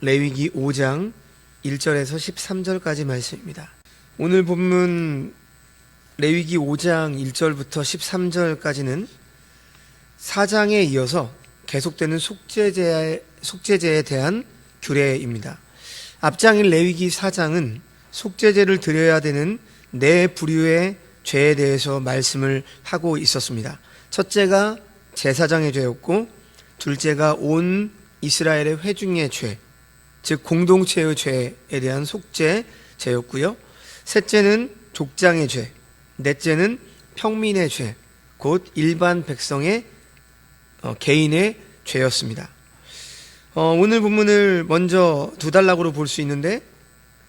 레위기 5장 1절에서 13절까지 말씀입니다. 오늘 본문 레위기 5장 1절부터 13절까지는 4장에 이어서 계속되는 속죄제에 대한 규례입니다. 앞장인 레위기 4장은 속죄제를 드려야 되는 네 부류의 죄에 대해서 말씀을 하고 있었습니다. 첫째가 제사장의 죄였고, 둘째가 온 이스라엘의 회중의 죄, 즉 공동체의 죄에 대한 속죄제였고요. 셋째는 족장의 죄, 넷째는 평민의 죄, 곧 일반 백성의 개인의 죄였습니다. 오늘 본문을 먼저 두 단락으로 볼 수 있는데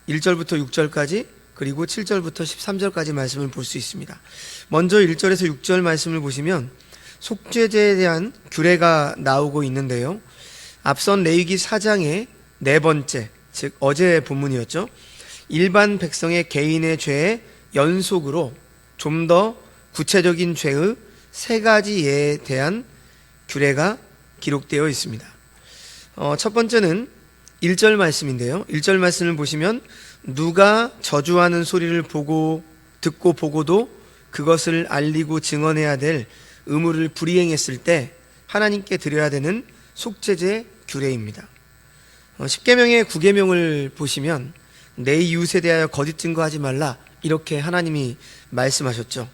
1절부터 6절까지 그리고 7절부터 13절까지 말씀을 볼 수 있습니다. 먼저 1절에서 6절 말씀을 보시면 속죄제에 대한 규례가 나오고 있는데요. 앞선 레위기 4장의 네 번째, 즉 어제 본문이었죠. 일반 백성의 개인의 죄의 연속으로 좀 더 구체적인 죄의 세 가지에 대한 규례가 기록되어 있습니다. 첫 번째는 1절 말씀인데요. 1절 말씀을 보시면 누가 저주하는 소리를 듣고 보고도 그것을 알리고 증언해야 될 의무를 불이행했을 때 하나님께 드려야 되는 속죄제 규례입니다. 10계명의 9계명을 보시면 내 이웃에 대하여 거짓 증거하지 말라, 이렇게 하나님이 말씀하셨죠.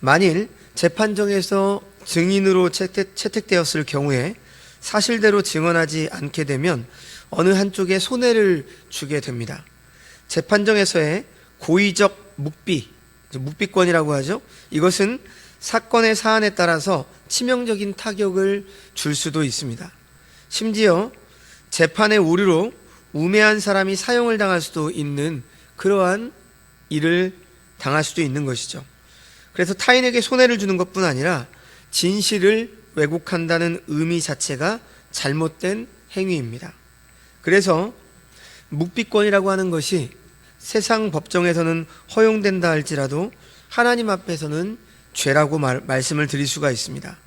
만일 재판정에서 증인으로 채택되었을 경우에 사실대로 증언하지 않게 되면 어느 한쪽에 손해를 주게 됩니다. 재판정에서의 고의적 묵비권이라고 하죠. 이것은 사건의 사안에 따라서 치명적인 타격을 줄 수도 있습니다. 심지어 재판의 오류로 우매한 사람이 사형을 당할 수도 있는 그러한 일을 당할 수도 있는 것이죠. 그래서 타인에게 손해를 주는 것뿐 아니라 진실을 왜곡한다는 의미 자체가 잘못된 행위입니다. 그래서 묵비권이라고 하는 것이 세상 법정에서는 허용된다 할지라도 하나님 앞에서는 죄라고 말씀을 드릴 수가 있습니다.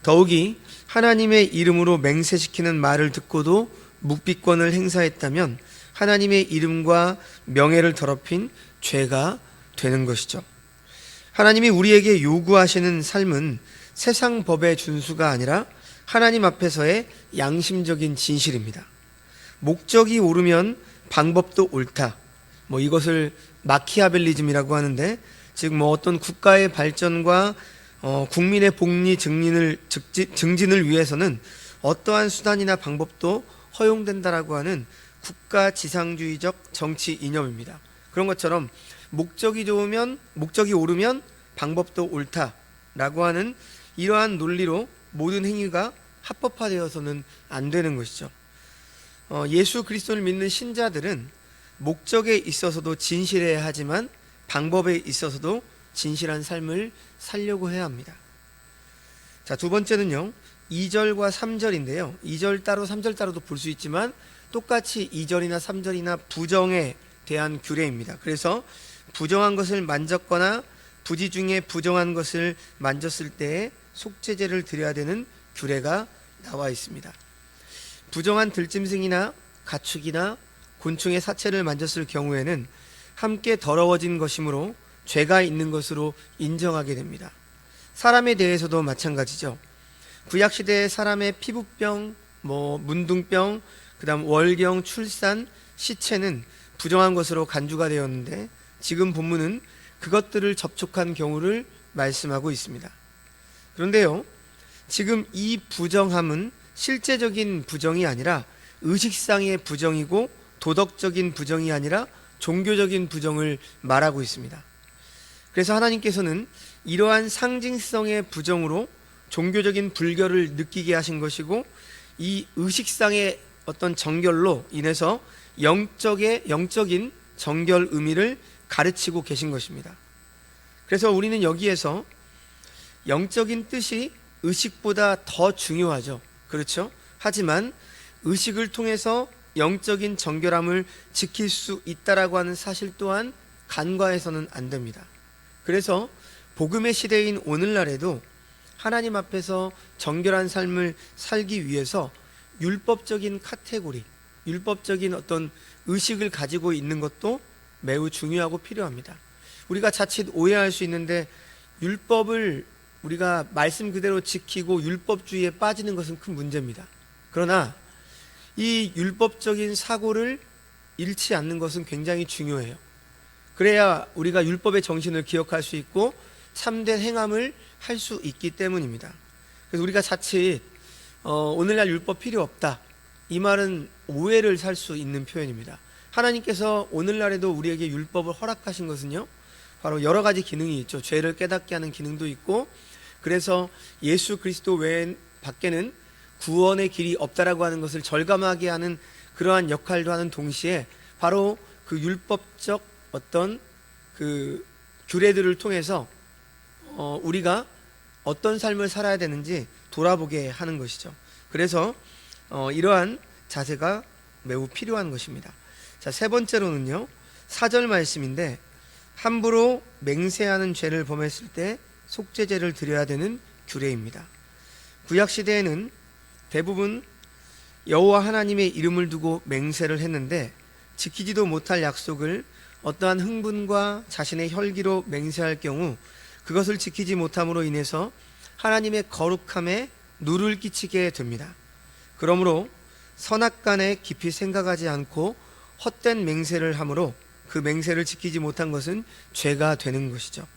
더욱이 하나님의 이름으로 맹세시키는 말을 듣고도 묵비권을 행사했다면 하나님의 이름과 명예를 더럽힌 죄가 되는 것이죠. 하나님이 우리에게 요구하시는 삶은 세상 법의 준수가 아니라 하나님 앞에서의 양심적인 진실입니다. 목적이 옳으면 방법도 옳다. 이것을 마키아벨리즘이라고 하는데, 즉 어떤 국가의 발전과 국민의 복리 증진을 위해서는 어떠한 수단이나 방법도 허용된다라고 하는 국가 지상주의적 정치 이념입니다. 그런 것처럼 목적이 옳으면 방법도 옳다라고 하는 이러한 논리로 모든 행위가 합법화되어서는 안 되는 것이죠. 예수 그리스도를 믿는 신자들은 목적에 있어서도 진실해야 하지만 방법에 있어서도 진실한 삶을 살려고 해야 합니다. 자, 두 번째는요, 2절과 3절인데요. 2절 따로 3절 따로도 볼 수 있지만 똑같이 2절이나 3절이나 부정에 대한 규례입니다. 그래서 부정한 것을 만졌거나 부지 중에 부정한 것을 만졌을 때에 속죄제를 드려야 되는 규례가 나와 있습니다. 부정한 들짐승이나 가축이나 곤충의 사체를 만졌을 경우에는 함께 더러워진 것이므로 죄가 있는 것으로 인정하게 됩니다. 사람에 대해서도 마찬가지죠. 구약시대의 사람의 피부병, 문둥병, 그 다음 월경, 출산, 시체는 부정한 것으로 간주가 되었는데 지금 본문은 그것들을 접촉한 경우를 말씀하고 있습니다. 그런데요, 지금 이 부정함은 실제적인 부정이 아니라 의식상의 부정이고 도덕적인 부정이 아니라 종교적인 부정을 말하고 있습니다. 그래서 하나님께서는 이러한 상징성의 부정으로 종교적인 불결을 느끼게 하신 것이고, 이 의식상의 어떤 정결로 인해서 영적인 정결 의미를 가르치고 계신 것입니다. 그래서 우리는 여기에서 영적인 뜻이 의식보다 더 중요하죠. 그렇죠? 하지만 의식을 통해서 영적인 정결함을 지킬 수 있다라고 하는 사실 또한 간과해서는 안 됩니다. 그래서 복음의 시대인 오늘날에도 하나님 앞에서 정결한 삶을 살기 위해서 율법적인 카테고리, 율법적인 어떤 의식을 가지고 있는 것도 매우 중요하고 필요합니다. 우리가 자칫 오해할 수 있는데 율법을 우리가 말씀 그대로 지키고 율법주의에 빠지는 것은 큰 문제입니다. 그러나 이 율법적인 사고를 잃지 않는 것은 굉장히 중요해요. 그래야 우리가 율법의 정신을 기억할 수 있고 참된 행함을 할 수 있기 때문입니다. 그래서 우리가 자칫 오늘날 율법 필요 없다, 이 말은 오해를 살 수 있는 표현입니다. 하나님께서 오늘날에도 우리에게 율법을 허락하신 것은요, 바로 여러 가지 기능이 있죠. 죄를 깨닫게 하는 기능도 있고, 그래서 예수 그리스도 외에 밖에는 구원의 길이 없다라고 하는 것을 절감하게 하는 그러한 역할도 하는 동시에 바로 그 율법적 어떤 그 규례들을 통해서 우리가 어떤 삶을 살아야 되는지 돌아보게 하는 것이죠. 그래서 이러한 자세가 매우 필요한 것입니다. 자, 세 번째로는요, 4절 말씀인데, 함부로 맹세하는 죄를 범했을 때 속죄제를 드려야 되는 규례입니다. 구약시대에는 대부분 여호와 하나님의 이름을 두고 맹세를 했는데, 지키지도 못할 약속을 어떠한 흥분과 자신의 혈기로 맹세할 경우 그것을 지키지 못함으로 인해서 하나님의 거룩함에 누를 끼치게 됩니다. 그러므로 선악간에 깊이 생각하지 않고 헛된 맹세를 함으로 그 맹세를 지키지 못한 것은 죄가 되는 것이죠.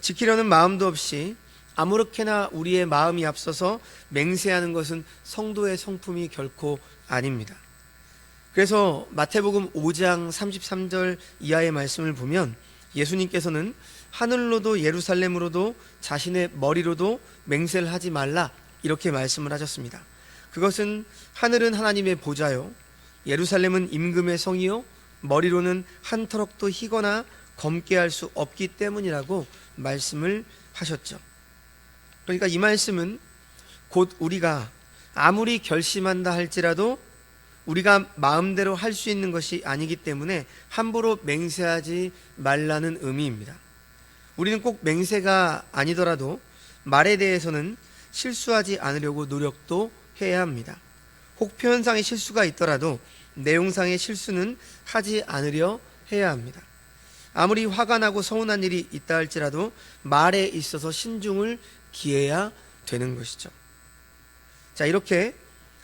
지키려는 마음도 없이 아무렇게나 우리의 마음이 앞서서 맹세하는 것은 성도의 성품이 결코 아닙니다. 그래서 마태복음 5장 33절 이하의 말씀을 보면 예수님께서는 하늘로도 예루살렘으로도 자신의 머리로도 맹세를 하지 말라, 이렇게 말씀을 하셨습니다. 그것은 하늘은 하나님의 보좌요, 예루살렘은 임금의 성이요, 머리로는 한 터럭도 희거나 검게 할 수 없기 때문이라고 말씀을 하셨죠. 그러니까 이 말씀은 곧 우리가 아무리 결심한다 할지라도 우리가 마음대로 할 수 있는 것이 아니기 때문에 함부로 맹세하지 말라는 의미입니다. 우리는 꼭 맹세가 아니더라도 말에 대해서는 실수하지 않으려고 노력도 해야 합니다. 혹 표현상의 실수가 있더라도 내용상의 실수는 하지 않으려 해야 합니다. 아무리 화가 나고 서운한 일이 있다 할지라도 말에 있어서 신중을 기해야 되는 것이죠. 자, 이렇게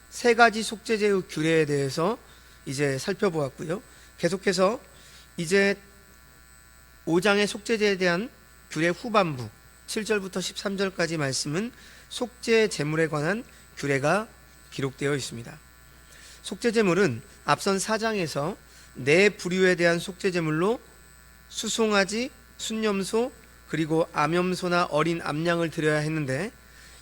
세 가지 속죄제의 규례에 대해서 이제 살펴보았고요. 계속해서 이제 5장의 속죄제에 대한 규례 후반부 7절부터 13절까지 말씀은 속죄 제물에 관한 규례가 기록되어 있습니다. 속죄 제물은 앞선 4장에서 네 부류에 대한 속죄 제물로 수송아지, 순염소, 그리고 암염소나 어린 암양을 드려야 했는데,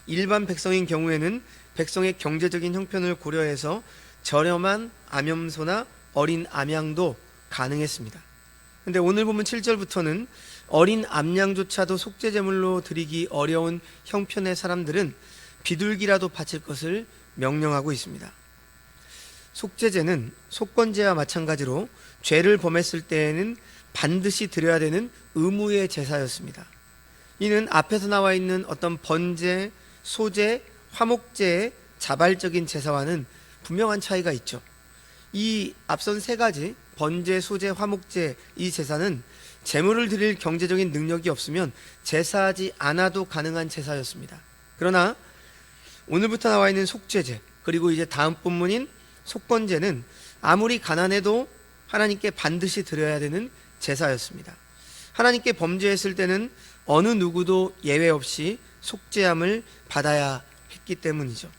일반 백성인 경우에는 백성의 경제적인 형편을 고려해서 저렴한 암염소나 어린 암양도 가능했습니다. 근데 오늘 보면 7절부터는 어린 암양조차도 속죄 제물로 드리기 어려운 형편의 사람들은 비둘기라도 바칠 것을 명령하고 있습니다. 속죄제는 속건제와 마찬가지로 죄를 범했을 때에는 반드시 드려야 되는 의무의 제사였습니다. 이는 앞에서 나와 있는 어떤 번제, 소제, 화목제의 자발적인 제사와는 분명한 차이가 있죠. 이 앞선 세 가지 번제, 소제, 화목제, 이 제사는 제물을 드릴 경제적인 능력이 없으면 제사하지 않아도 가능한 제사였습니다. 그러나 오늘부터 나와 있는 속죄제, 그리고 이제 다음 본문인 속건제는 아무리 가난해도 하나님께 반드시 드려야 되는 제사였습니다. 하나님께 범죄했을 때는 어느 누구도 예외 없이 속죄함을 받아야 했기 때문이죠.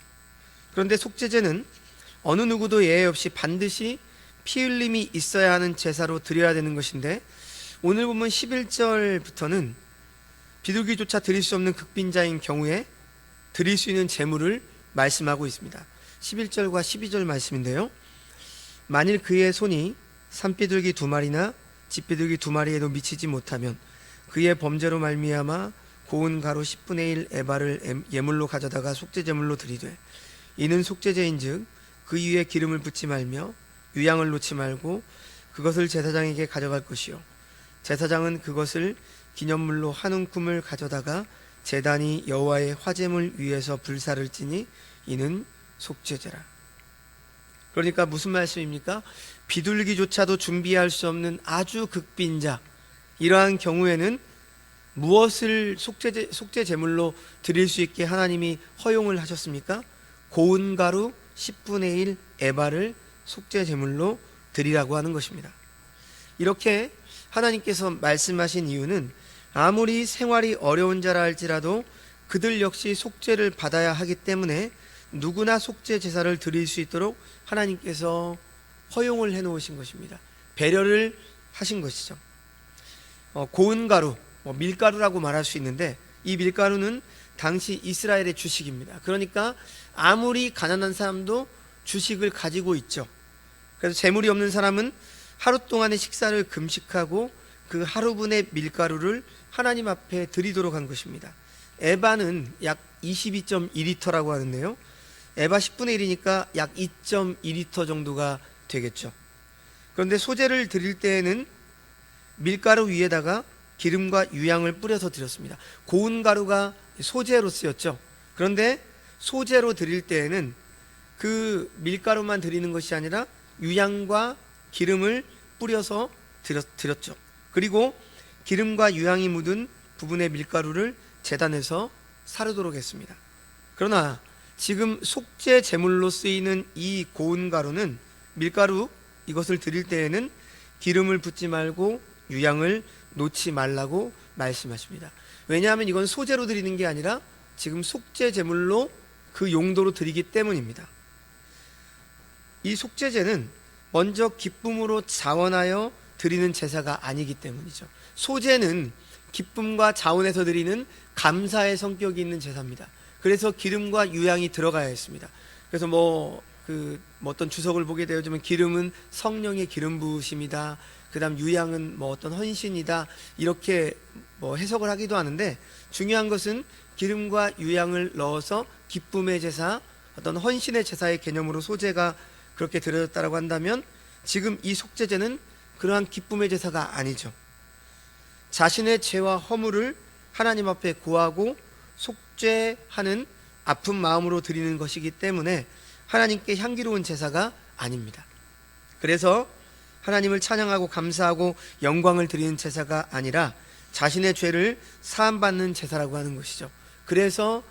그런데 속죄제는 어느 누구도 예외 없이 반드시 피 흘림이 있어야 하는 제사로 드려야 되는 것인데, 오늘 보면 11절부터는 비둘기조차 드릴 수 없는 극빈자인 경우에 드릴 수 있는 제물을 말씀하고 있습니다. 11절과 12절 말씀인데요, 만일 그의 손이 산비둘기 2마리나 집비둘기 2마리에도 미치지 못하면 그의 범죄로 말미암아 고운 가루 10분의 1 에바를 예물로 가져다가 속죄제물로 드리되, 이는 속죄제인즉 그 위에 기름을 붓지 말며 유향을 놓지 말고 그것을 제사장에게 가져갈 것이요, 제사장은 그것을 기념물로 한 움큼을 가져다가 제단이 여호와의 화제물 위에서 불사를 지니 이는 속죄제라. 그러니까 무슨 말씀입니까? 비둘기조차도 준비할 수 없는 아주 극빈자, 이러한 경우에는 무엇을 속죄 제물로 드릴 수 있게 하나님이 허용을 하셨습니까? 고운 가루 10분의 1 에바를 속죄 제물로 드리라고 하는 것입니다. 이렇게 하나님께서 말씀하신 이유는 아무리 생활이 어려운 자라 할지라도 그들 역시 속죄를 받아야 하기 때문에 누구나 속죄 제사를 드릴 수 있도록 하나님께서 허용을 해 놓으신 것입니다. 배려를 하신 것이죠. 고운 가루, 밀가루라고 말할 수 있는데, 이 밀가루는 당시 이스라엘의 주식입니다. 그러니까 아무리 가난한 사람도 주식을 가지고 있죠. 그래서 재물이 없는 사람은 하루 동안의 식사를 금식하고 그 하루분의 밀가루를 하나님 앞에 드리도록 한 것입니다. 에바는 약 22.2리터라고 하는데요, 에바 10분의 1이니까 약 2.2리터 정도가 되겠죠. 그런데 소제를 드릴 때에는 밀가루 위에다가 기름과 유향을 뿌려서 드렸습니다. 고운 가루가 소제로 쓰였죠. 그런데 소제로 드릴 때에는 그 밀가루만 드리는 것이 아니라 유향과 기름을 뿌려서 드렸죠. 그리고 기름과 유향이 묻은 부분의 밀가루를 제단에서 사르도록 했습니다. 그러나 지금 속죄 제물로 쓰이는 이 고운 가루는, 밀가루 이것을 드릴 때에는 기름을 붓지 말고 유향을 놓지 말라고 말씀하십니다. 왜냐하면 이건 소제로 드리는 게 아니라 지금 속죄 제물로 그 용도로 드리기 때문입니다. 이 속죄제는 먼저 기쁨으로 자원하여 드리는 제사가 아니기 때문이죠. 소제는 기쁨과 자원해서 드리는 감사의 성격이 있는 제사입니다. 그래서 기름과 유향이 들어가야 했습니다. 그래서 어떤 주석을 보게 되어지면 기름은 성령의 기름 부으심이다, 그 다음 유향은 어떤 헌신이다, 이렇게 해석을 하기도 하는데, 중요한 것은 기름과 유향을 넣어서 기쁨의 제사, 어떤 헌신의 제사의 개념으로 소제가 그렇게 드려졌다고 한다면, 지금 이 속죄제는 그러한 기쁨의 제사가 아니죠. 자신의 죄와 허물을 하나님 앞에 고하고 속죄하는 아픈 마음으로 드리는 것이기 때문에 하나님께 향기로운 제사가 아닙니다. 그래서 하나님을 찬양하고 감사하고 영광을 드리는 제사가 아니라 자신의 죄를 사함받는 제사라고 하는 것이죠. 그래서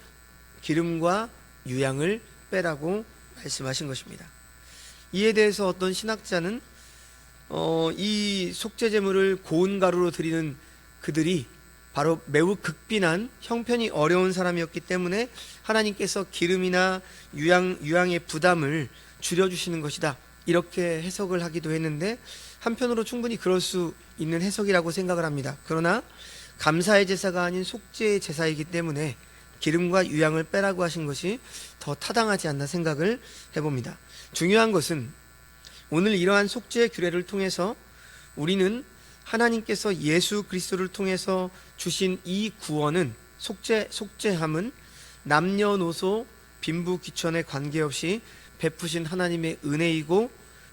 기름과 유향을 빼라고 말씀하신 것입니다. 이에 대해서 어떤 신학자는 이 속죄제물을 고운 가루로 드리는 그들이 바로 매우 극빈한 형편이 어려운 사람이었기 때문에 하나님께서 기름이나 유향의 부담을 줄여주시는 것이다, 이렇게 해석을 하기도 했는데, 한편으로 충분히 그럴 수 있는 해석이라고 생각을 합니다. 그러나 감사의 제사가 아닌 속죄의 제사이기 때문에 기름과 유향을 빼라고 하신 것이 더 타당하지 않나 생각을 해봅니다. 중요한 것은 오늘 이러한 속죄의 규례를 통해서 우리는 하나님께서 예수 그리스도를 통해서 주신 이 구원은, 속죄함은 남녀노소 빈부귀천에 관계없이 베푸신 하나님의 은혜이고,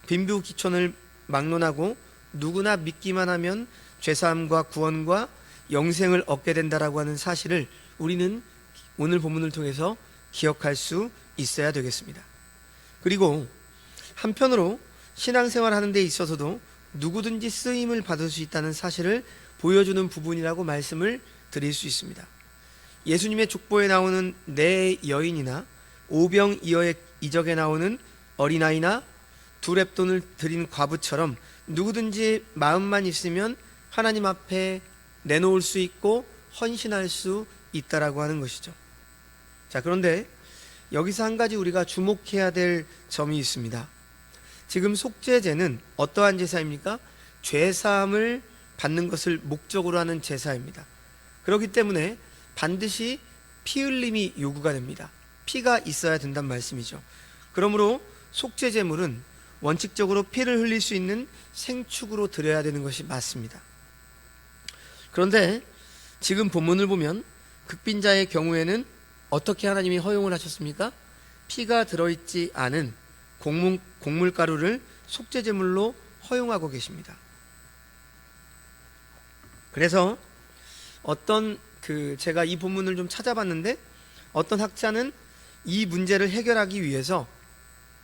빈부귀천을 막론하고 누구나 믿기만 하면 죄사함과 구원과 영생을 얻게 된다라고 하는 사실을 우리는 오늘 본문을 통해서 기억할 수 있어야 되겠습니다. 그리고 한편으로 신앙생활 하는 데 있어서도 누구든지 쓰임을 받을 수 있다는 사실을 보여주는 부분이라고 말씀을 드릴 수 있습니다. 예수님의 족보에 나오는 네 여인이나 오병이어의 이적에 나오는 어린아이나 두 렙돈을 드린 과부처럼 누구든지 마음만 있으면 하나님 앞에 내놓을 수 있고 헌신할 수 있다라고 하는 것이죠. 자, 그런데 여기서 한 가지 우리가 주목해야 될 점이 있습니다. 지금 속죄제는 어떠한 제사입니까? 죄사함을 받는 것을 목적으로 하는 제사입니다. 그렇기 때문에 반드시 피 흘림이 요구가 됩니다. 피가 있어야 된다는 말씀이죠. 그러므로 속죄제물은 원칙적으로 피를 흘릴 수 있는 생축으로 드려야 되는 것이 맞습니다. 그런데 지금 본문을 보면 극빈자의 경우에는 어떻게 하나님이 허용을 하셨습니까? 피가 들어있지 않은 곡물가루를 속죄제물로 허용하고 계십니다. 그래서 제가 이 본문을 좀 찾아봤는데, 어떤 학자는 이 문제를 해결하기 위해서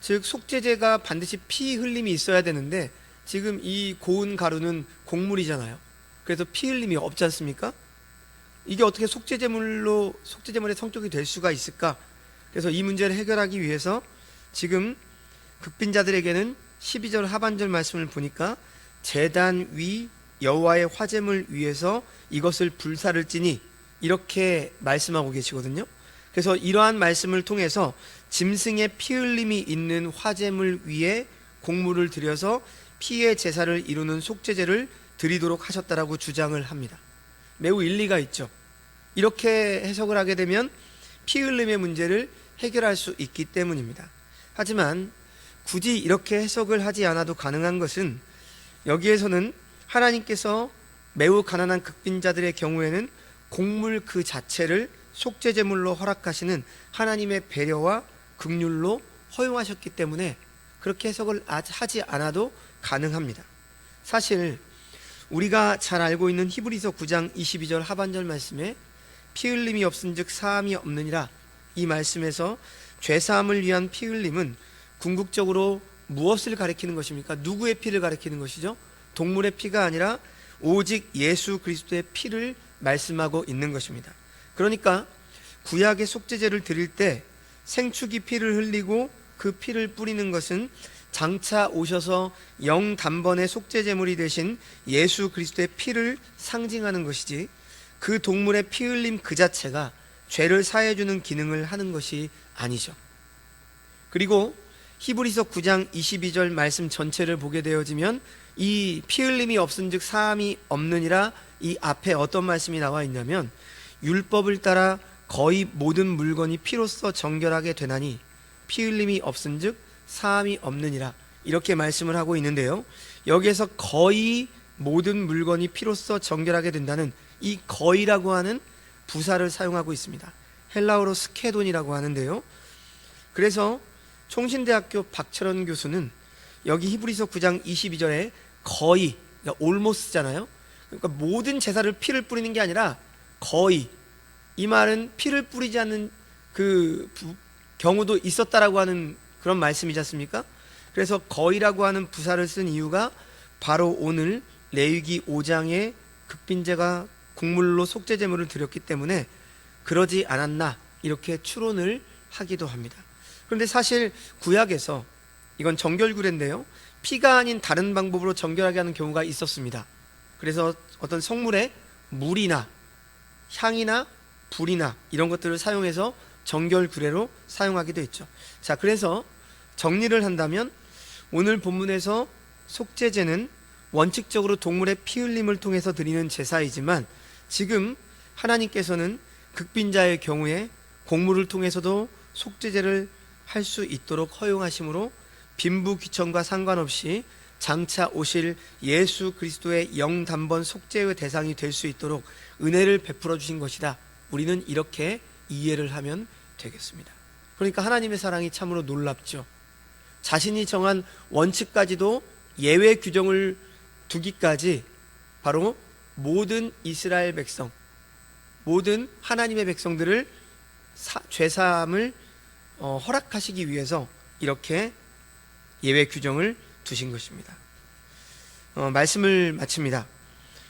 즉 속죄제가 반드시 피 흘림이 있어야 되는데 지금 이 고운 가루는 곡물이잖아요. 그래서 피 흘림이 없지 않습니까? 이게 어떻게 속죄제물의 성격이 될 수가 있을까? 그래서 이 문제를 해결하기 위해서 지금 극빈자들에게는 12절 하반절 말씀을 보니까 제단 위 여호와의 화제물 위에서 이것을 불사를지니 이렇게 말씀하고 계시거든요. 그래서 이러한 말씀을 통해서 짐승의 피 흘림이 있는 화제물 위에 곡물을 들여서 피의 제사를 이루는 속죄제를 드리도록 하셨다라고 주장을 합니다. 매우 일리가 있죠. 이렇게 해석을 하게 되면 피 흘림의 문제를 해결할 수 있기 때문입니다. 하지만 굳이 이렇게 해석을 하지 않아도 가능한 것은 여기에서는 하나님께서 매우 가난한 극빈자들의 경우에는 곡물 그 자체를 속죄제물로 허락하시는 하나님의 배려와 긍휼로 허용하셨기 때문에 그렇게 해석을 하지 않아도 가능합니다. 사실 우리가 잘 알고 있는 히브리서 9장 22절 하반절 말씀에 피 흘림이 없은즉 사함이 없느니라, 이 말씀에서 죄사함을 위한 피 흘림은 궁극적으로 무엇을 가리키는 것입니까? 누구의 피를 가리키는 것이죠? 동물의 피가 아니라 오직 예수 그리스도의 피를 말씀하고 있는 것입니다. 그러니까 구약의 속죄제를 드릴 때 생축이 피를 흘리고 그 피를 뿌리는 것은 장차 오셔서 영단번의 속죄제물이 되신 예수 그리스도의 피를 상징하는 것이지, 그 동물의 피 흘림 그 자체가 죄를 사해주는 기능을 하는 것이 아니죠. 그리고 히브리서 9장 22절 말씀 전체를 보게 되어지면 이 피 흘림이 없은즉 사함이 없느니라, 이 앞에 어떤 말씀이 나와 있냐면 율법을 따라 거의 모든 물건이 피로써 정결하게 되나니 피 흘림이 없은즉 사함이 없느니라, 이렇게 말씀을 하고 있는데요. 여기에서 거의 모든 물건이 피로써 정결하게 된다는 이 거의라고 하는 부사를 사용하고 있습니다. 헬라어로 스케돈이라고 하는데요. 그래서 총신대학교 박철원 교수는 여기 히브리서 9장 22절에 거의, 그러니까 almost잖아요. 그러니까 모든 제사를 피를 뿌리는 게 아니라 거의, 이 말은 피를 뿌리지 않는 그 경우도 있었다라고 하는 그런 말씀이지 않습니까? 그래서 거의라고 하는 부사를 쓴 이유가 바로 오늘 레위기 5장에 극빈제가 곡물로 속죄제물을 드렸기 때문에 그러지 않았나, 이렇게 추론을 하기도 합니다. 그런데 사실 구약에서 이건 정결구례인데요, 피가 아닌 다른 방법으로 정결하게 하는 경우가 있었습니다. 그래서 어떤 성물에 물이나 향이나 불이나 이런 것들을 사용해서 정결구례로 사용하기도 했죠. 자, 그래서 정리를 한다면 오늘 본문에서 속죄제는 원칙적으로 동물의 피 흘림을 통해서 드리는 제사이지만 지금 하나님께서는 극빈자의 경우에 곡물을 통해서도 속죄제를 할 수 있도록 허용하심으로 빈부귀천과 상관없이 장차 오실 예수 그리스도의 영단번 속죄의 대상이 될 수 있도록 은혜를 베풀어 주신 것이다. 우리는 이렇게 이해를 하면 되겠습니다. 그러니까 하나님의 사랑이 참으로 놀랍죠. 자신이 정한 원칙까지도 예외 규정을 두기까지 바로 모든 이스라엘 백성, 모든 하나님의 백성들을 죄사함을 허락하시기 위해서 이렇게 예외 규정을 두신 것입니다. 말씀을 마칩니다.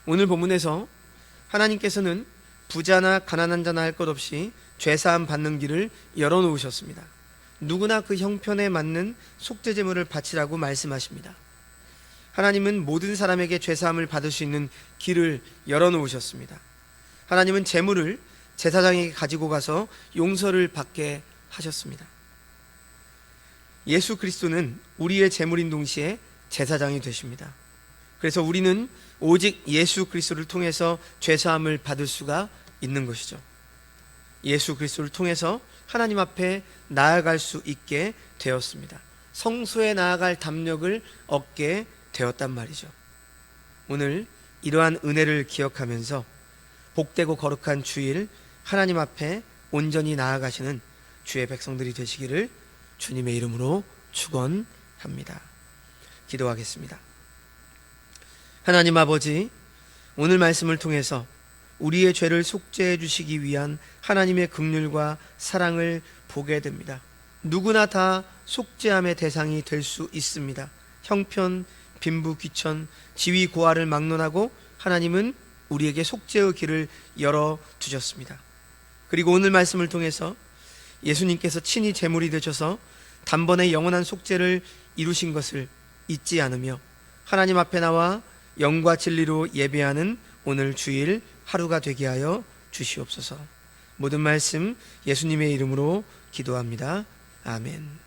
오늘 본문에서 하나님께서는 부자나 가난한 자나 할 것 없이 죄사함 받는 길을 열어놓으셨습니다. 누구나 그 형편에 맞는 속죄제물을 바치라고 말씀하십니다. 하나님은 모든 사람에게 죄사함을 받을 수 있는 길을 열어놓으셨습니다. 하나님은 제물을 제사장에게 가지고 가서 용서를 받게 하셨습니다. 예수 그리스도는 우리의 제물인 동시에 제사장이 되십니다. 그래서 우리는 오직 예수 그리스도를 통해서 죄사함을 받을 수가 있는 것이죠. 예수 그리스도를 통해서 하나님 앞에 나아갈 수 있게 되었습니다. 성소에 나아갈 담력을 얻게 되었단 말이죠. 오늘 이러한 은혜를 기억하면서 복되고 거룩한 주일 하나님 앞에 온전히 나아가시는 주의 백성들이 되시기를 주님의 이름으로 축원합니다. 기도하겠습니다. 하나님 아버지, 오늘 말씀을 통해서 우리의 죄를 속죄해 주시기 위한 하나님의 긍휼과 사랑을 보게 됩니다. 누구나 다 속죄함의 대상이 될 수 있습니다. 형편, 빈부, 귀천, 지위, 고하를 막론하고 하나님은 우리에게 속죄의 길을 열어두셨습니다. 그리고 오늘 말씀을 통해서 예수님께서 친히 제물이 되셔서 단번에 영원한 속죄를 이루신 것을 잊지 않으며 하나님 앞에 나와 영과 진리로 예배하는 오늘 주일 하루가 되게 하여 주시옵소서. 모든 말씀 예수님의 이름으로 기도합니다. 아멘.